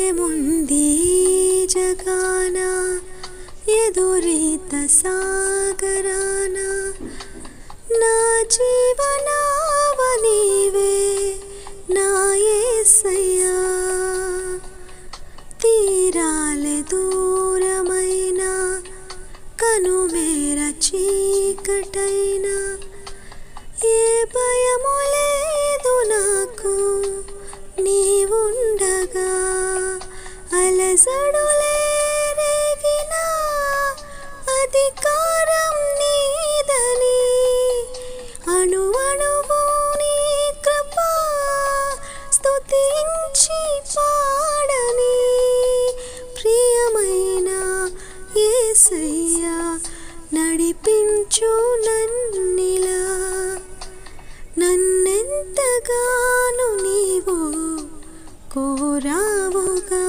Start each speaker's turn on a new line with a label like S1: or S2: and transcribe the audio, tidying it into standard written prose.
S1: ఏముంది జగాన ఎదురీత సాగరాన నా జీవనావనివే నా యేసయ్యా తీరాలే దూరమైన కనుమేర చీకటైనా ఏ భయము లేదు నాకు నీవుండగా అలసడులే రేగినా అధికారం నీదని అణువణువు నీ కృపా స్తుతించి పాడని ప్రియమైన యేసయ్యా నడిపించు నన్నిలా నన్నెంతగానో నీవు కోరావుగా।